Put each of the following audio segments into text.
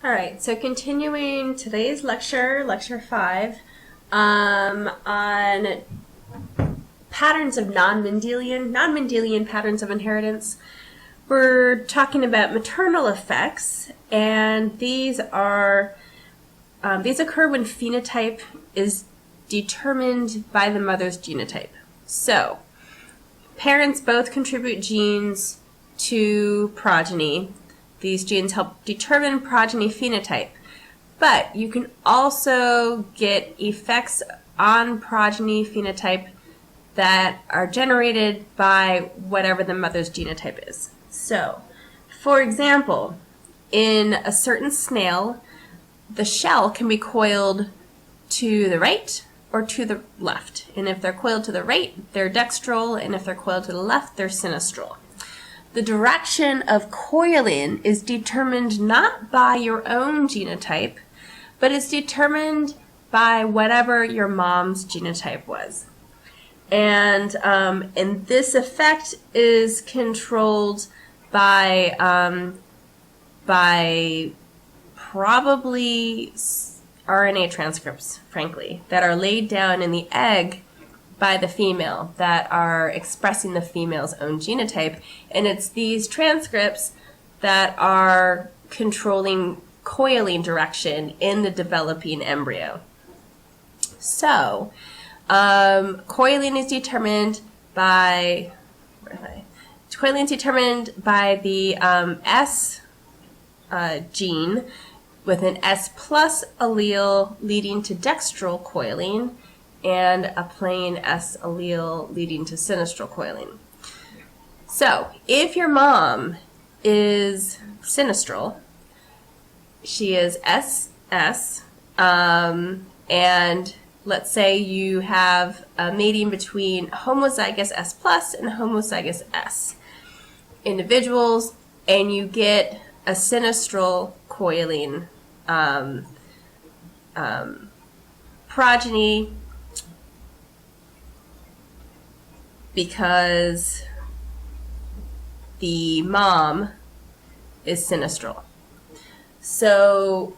All right, so continuing today's lecture, lecture 5, on patterns of non-Mendelian patterns of inheritance. We're talking about maternal effects, and these occur when phenotype is determined by the mother's genotype. So, parents both contribute genes to progeny. These genes help determine progeny phenotype, but you can also get effects on progeny phenotype that are generated by whatever the mother's genotype is. So, for example, in a certain snail, the shell can be coiled to the right or to the left. And if they're coiled to the right, they're dextral, and if they're coiled to the left, they're sinistral. The direction of coiling is determined not by your own genotype, but it's determined by whatever your mom's genotype was. And this effect is controlled by probably RNA transcripts, frankly, that are laid down in the egg by the female that are expressing the female's own genotype, and it's these transcripts that are controlling coiling direction in the developing embryo. So, coiling is determined by the S gene with an S plus allele leading to dextral coiling, and a plain S allele leading to sinistral coiling. So, if your mom is sinistral, she is SS, and let's say you have a mating between homozygous S plus and homozygous S individuals, and you get a sinistral coiling progeny because the mom is sinistral. So,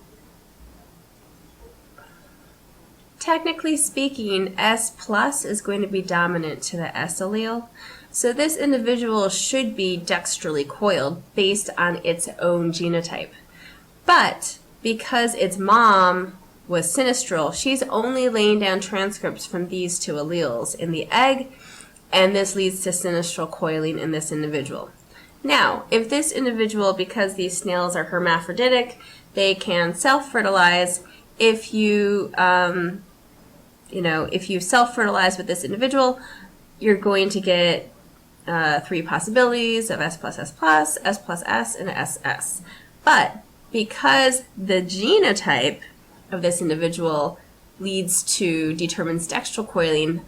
technically speaking, S plus is going to be dominant to the S allele. So this individual should be dextrally coiled based on its own genotype. But because its mom was sinistral, she's only laying down transcripts from these two alleles in the egg, and this leads to sinistral coiling in this individual. Now, if this individual, because these snails are hermaphroditic, they can self-fertilize. If you self-fertilize with this individual, you're going to get 3 possibilities of S plus S plus, S plus S, and SS. But because the genotype of this individual determines dextral coiling,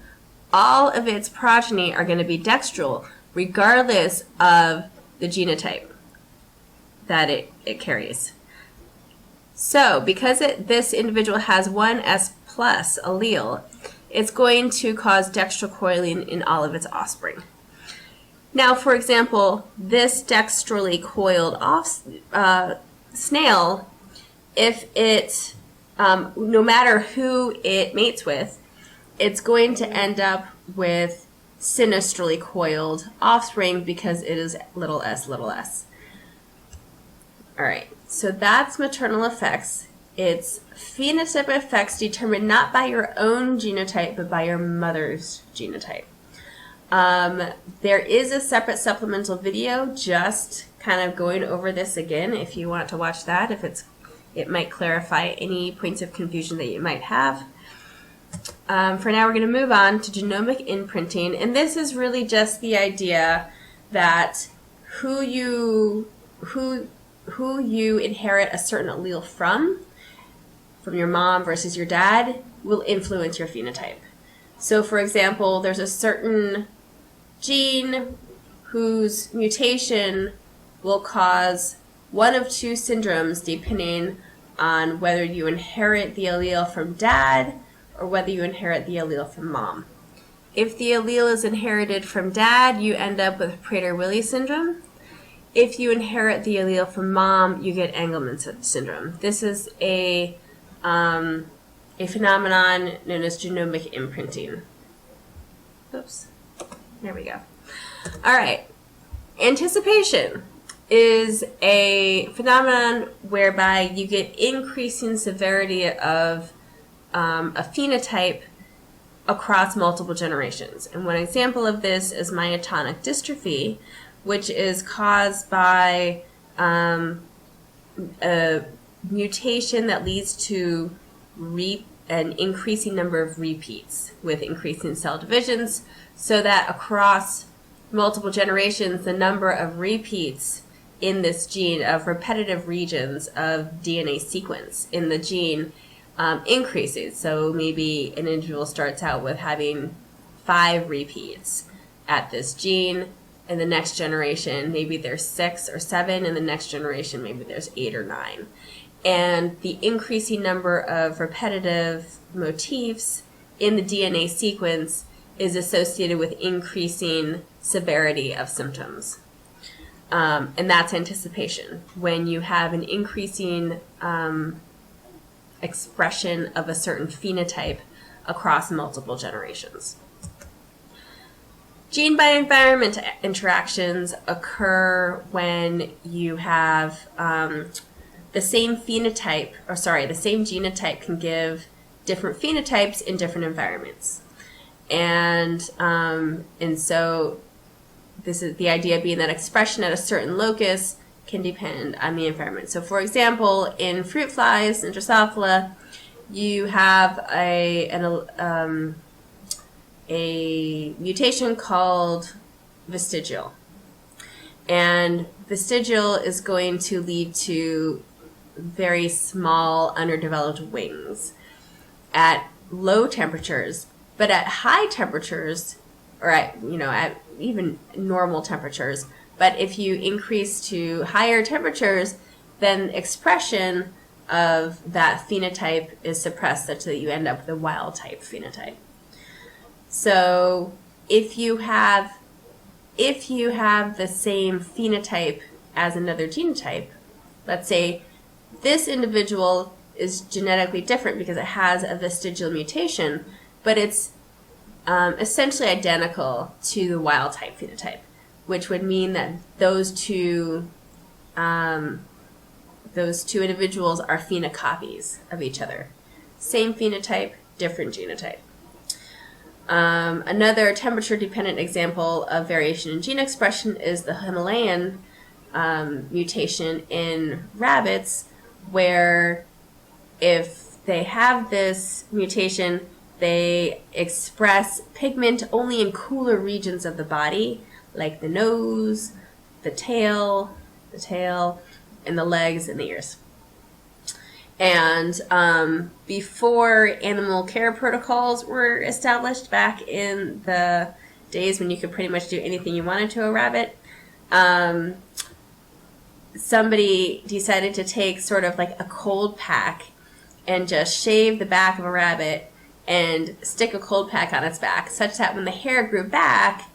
all of its progeny are going to be dextral, regardless of the genotype that it carries. So, because this individual has one S plus allele, it's going to cause dextral coiling in all of its offspring. Now, for example, this dextrally coiled snail, if it, no matter who it mates with, it's going to end up with sinistrally coiled offspring because it is little s, little s. All right, so that's maternal effects. It's phenotype effects determined not by your own genotype, but by your mother's genotype. There is a separate supplemental video just kind of going over this again if you want to watch that, it might clarify any points of confusion that you might have. For now, we're going to move on to genomic imprinting, and this is really just the idea that who you inherit a certain allele from your mom versus your dad, will influence your phenotype. So, for example, there's a certain gene whose mutation will cause one of 2 syndromes depending on whether you inherit the allele from dad or whether you inherit the allele from mom. If the allele is inherited from dad, you end up with Prader-Willi syndrome. if you inherit the allele from mom, you get Angelman syndrome. This is a phenomenon known as genomic imprinting. Oops. There we go. All right. Anticipation is a phenomenon whereby you get increasing severity of a phenotype across multiple generations. And one example of this is myotonic dystrophy, which is caused by a mutation that leads to an increasing number of repeats with increasing cell divisions, so that across multiple generations, the number of repeats in this gene, of repetitive regions of DNA sequence in the gene, increases. So maybe an individual starts out with having 5 repeats at this gene. In the next generation, maybe there's 6 or 7. In the next generation, maybe there's 8 or 9. And the increasing number of repetitive motifs in the DNA sequence is associated with increasing severity of symptoms. And that's anticipation. When you have an increasing expression of a certain phenotype across multiple generations. Gene by environment interactions occur when you have the same phenotype, the same genotype can give different phenotypes in different environments. And so this is the idea being that expression at a certain locus can depend on the environment. So for example, in fruit flies and Drosophila, you have a mutation called vestigial. And vestigial is going to lead to very small, underdeveloped wings at low temperatures. But at high temperatures, or at even normal temperatures, but if you increase to higher temperatures, then expression of that phenotype is suppressed such that you end up with a wild type phenotype. So if you have the same phenotype as another genotype, let's say this individual is genetically different because it has a vestigial mutation, but it's essentially identical to the wild type phenotype, which would mean that those two individuals are phenocopies of each other. Same phenotype, different genotype. Another temperature-dependent example of variation in gene expression is the Himalayan mutation in rabbits, where if they have this mutation, they express pigment only in cooler regions of the body, like the nose, the tail, and the legs and the ears. And before animal care protocols were established back in the days when you could pretty much do anything you wanted to a rabbit, somebody decided to take sort of like a cold pack and just shave the back of a rabbit and stick a cold pack on its back, such that when the hair grew back,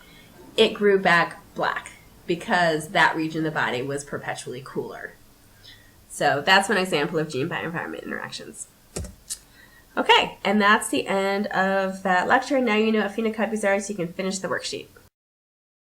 it grew back black because that region of the body was perpetually cooler. So that's one example of gene by environment interactions. Okay, and that's the end of that lecture. Now you know what phenocopies are, so you can finish the worksheet.